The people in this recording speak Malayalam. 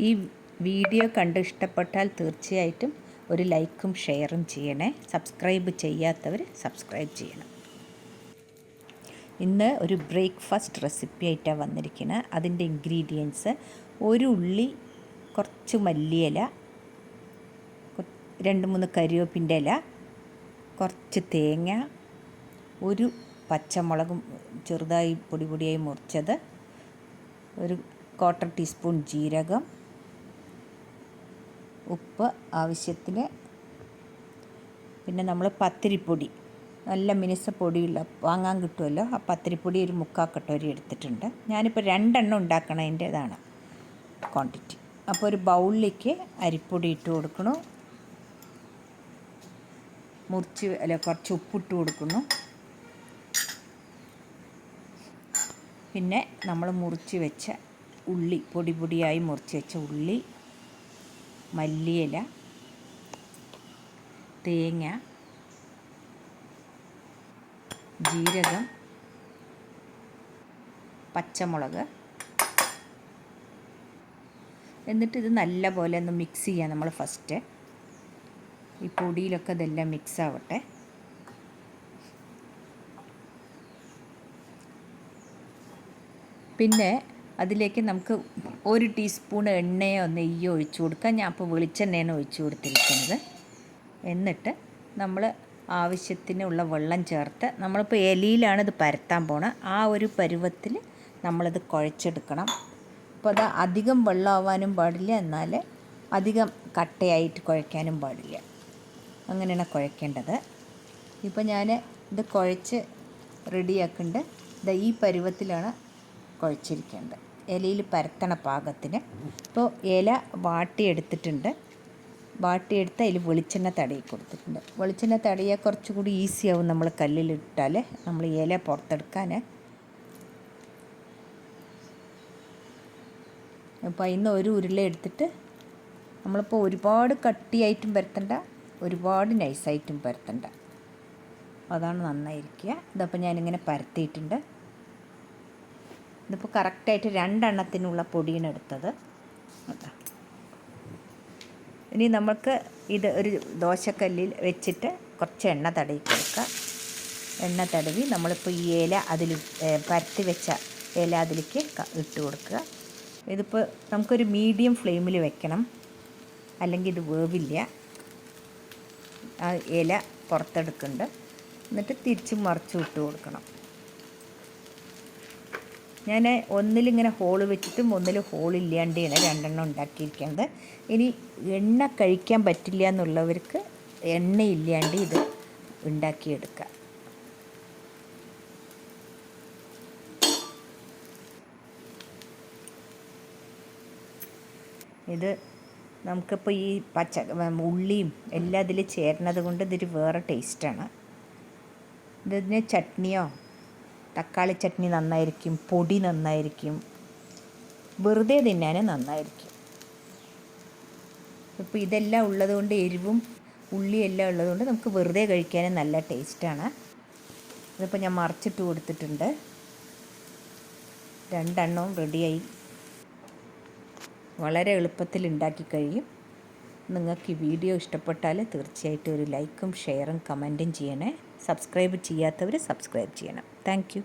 ഈ വീഡിയോ കണ്ട് ഇഷ്ടപ്പെട്ടാൽ തീർച്ചയായിട്ടും ഒരു ലൈക്കും ഷെയറും ചെയ്യണേ. സബ്സ്ക്രൈബ് ചെയ്യാത്തവർ സബ്സ്ക്രൈബ് ചെയ്യണം. ഇന്ന് ഒരു ബ്രേക്ക്ഫാസ്റ്റ് റെസിപ്പി ആയിട്ടാണ് വന്നിരിക്കുന്നത്. അതിൻ്റെ ഇൻഗ്രീഡിയൻസ്: ഒരു ഉള്ളി, കുറച്ച് മല്ലിയില, 2-3 കരിവേപ്പിൻ്റെ ഇല, കുറച്ച് തേങ്ങ, ഒരു പച്ചമുളകും ചെറുതായി പൊടിയായി മുറിച്ചത്, ഒരു 1/4 ടീസ്പൂൺ ജീരകം, ഉപ്പ് ആവശ്യത്തിന്, പിന്നെ നമ്മൾ പത്തിരിപ്പൊടി, നല്ല മിനുസ പൊടിയുള്ള വാങ്ങാൻ കിട്ടുമല്ലോ, ആ പത്തിരിപ്പൊടി ഒരു 3/4 കട്ടോരി എടുത്തിട്ടുണ്ട്. ഞാനിപ്പോൾ 2 എണ്ണം ഉണ്ടാക്കണതിൻ്റെതാണ് ക്വാണ്ടിറ്റി. അപ്പോൾ ഒരു ബൗളിലേക്ക് അരിപ്പൊടി ഇട്ട് കൊടുക്കണം, കുറച്ച് ഉപ്പിട്ട് കൊടുക്കുന്നു. പിന്നെ നമ്മൾ മുറിച്ച് വെച്ച ഉള്ളി, പൊടിയായി മുറിച്ച് വെച്ച ഉള്ളി, മല്ലിയില, തേങ്ങ, ജീരകം, പച്ചമുളക്, എന്നിട്ട് ഇത് നല്ല പോലെ ഒന്ന് മിക്സ് ചെയ്യാം. നമ്മൾ ഫസ്റ്റ് ഈ പൊടിയിലൊക്കെ ഇതെല്ലാം മിക്സ് ആവട്ടെ. പിന്നെ അതിലേക്ക് നമുക്ക് 1 ടീസ്പൂൺ എണ്ണയോ നെയ്യോ ഒഴിച്ചു കൊടുക്കാം. ഞാൻ അപ്പോൾ വെളിച്ചെണ്ണയാണ് ഒഴിച്ചു കൊടുത്തിരിക്കുന്നത്. എന്നിട്ട് നമ്മൾ ആവശ്യത്തിനുള്ള വെള്ളം ചേർത്ത്, നമ്മളിപ്പോൾ ഇലയിലാണ് ഇത് പരത്താൻ പോണത്, ആ ഒരു പരുവത്തിൽ നമ്മളത് കുഴച്ചെടുക്കണം. അപ്പോൾ അത് അധികം വെള്ളമാവാനും പാടില്ല, എന്നാൽ അധികം കട്ടയായിട്ട് കുഴയ്ക്കാനും പാടില്ല. അങ്ങനെയാണ് കുഴക്കേണ്ടത്. ഇപ്പോൾ ഞാൻ ഇത് കുഴച്ച് റെഡിയാക്കുന്നുണ്ട്. ഈ പരുവത്തിലാണ് കുഴച്ചിരിക്കേണ്ടത്, ഇലയിൽ പരത്തണ പാകത്തിന്. ഇപ്പോൾ ഇല വാട്ടിയെടുത്തിട്ടുണ്ട്. വാട്ടിയെടുത്ത് അതിൽ വെളിച്ചെണ്ണ തടയി കൊടുത്തിട്ടുണ്ട്. വെളിച്ചെണ്ണ തടയിയാൽ കുറച്ചുകൂടി ഈസിയാവും നമ്മൾ കല്ലിലിട്ടാൽ നമ്മൾ ഇല പുറത്തെടുക്കാൻ. അപ്പോൾ അതിൽ നിന്ന് ഒരു ഉരുള എടുത്തിട്ട്, നമ്മളിപ്പോൾ ഒരുപാട് കട്ടിയായിട്ടും പരത്തണ്ട, ഒരുപാട് നൈസായിട്ടും പരത്തണ്ട, അതാണ് നന്നായിരിക്കുക. ഇതപ്പോൾ ഞാനിങ്ങനെ പരത്തിയിട്ടുണ്ട്. ഇതിപ്പോൾ കറക്റ്റായിട്ട് 2 എണ്ണത്തിനുള്ള പൊടിയാണ് എടുത്തത്. ഇനി നമുക്ക് ഇത് ഒരു ദോശക്കല്ലിൽ വെച്ചിട്ട് കുറച്ച് എണ്ണ തടവി കൊടുക്കുക. എണ്ണ തടവി നമ്മളിപ്പോൾ ഈ ഇല അതിൽ പരത്തി വെച്ച ഇല അതിലേക്ക് ഇട്ട് കൊടുക്കുക. ഇതിപ്പോൾ നമുക്കൊരു മീഡിയം ഫ്ലെയിമിൽ വെക്കണം, അല്ലെങ്കിൽ ഇത് വേവില്ല. ആ ഇല പുറത്തെടുക്കുന്നുണ്ട്. എന്നിട്ട് തിരിച്ചും മറിച്ചും ഇട്ട് കൊടുക്കണം. ഞാൻ ഒന്നിലിങ്ങനെ ഹോള് വെച്ചിട്ടും ഒന്നിൽ ഹോളില്ലാണ്ടാണ് 2 എണ്ണം ഉണ്ടാക്കിയിരിക്കുന്നത്. ഇനി എണ്ണ കഴിക്കാൻ പറ്റില്ല എന്നുള്ളവർക്ക് എണ്ണയില്ലാണ്ട് ഇത് ഉണ്ടാക്കിയെടുക്കുക. ഇത് നമുക്കിപ്പോൾ ഈ ഉള്ളിയും എല്ലാം ഇതിൽ ചേരുന്നത് കൊണ്ട് ഇതൊരു വേറെ ടേസ്റ്റാണ്. ഇതിന് ചട്നിയോ, തക്കാളി ചട്നി നന്നായിരിക്കും, പൊടി നന്നായിരിക്കും, വെറുതെ തിന്നാൻ നന്നായിരിക്കും. ഇപ്പോൾ ഇതെല്ലാം ഉള്ളതുകൊണ്ട്, എരിവും ഉള്ളിയെല്ലാം ഉള്ളതുകൊണ്ട് നമുക്ക് വെറുതെ കഴിക്കാനും നല്ല ടേസ്റ്റാണ്. ഇതിപ്പോൾ ഞാൻ മറിച്ചിട്ട് കൊടുത്തിട്ടുണ്ട്. 2 എണ്ണവും റെഡിയായി. വളരെ എളുപ്പത്തിൽ ഉണ്ടാക്കി കഴിയും. നിങ്ങൾക്ക് ഈ വീഡിയോ ഇഷ്ടപ്പെട്ടാൽ തീർച്ചയായിട്ടും ഒരു ലൈക്കും ഷെയറും കമൻറ്റും ചെയ്യണേ. സബ്സ്ക്രൈബ് ചെയ്യാത്തവർ സബ്സ്ക്രൈബ് ചെയ്യണം. Thank you.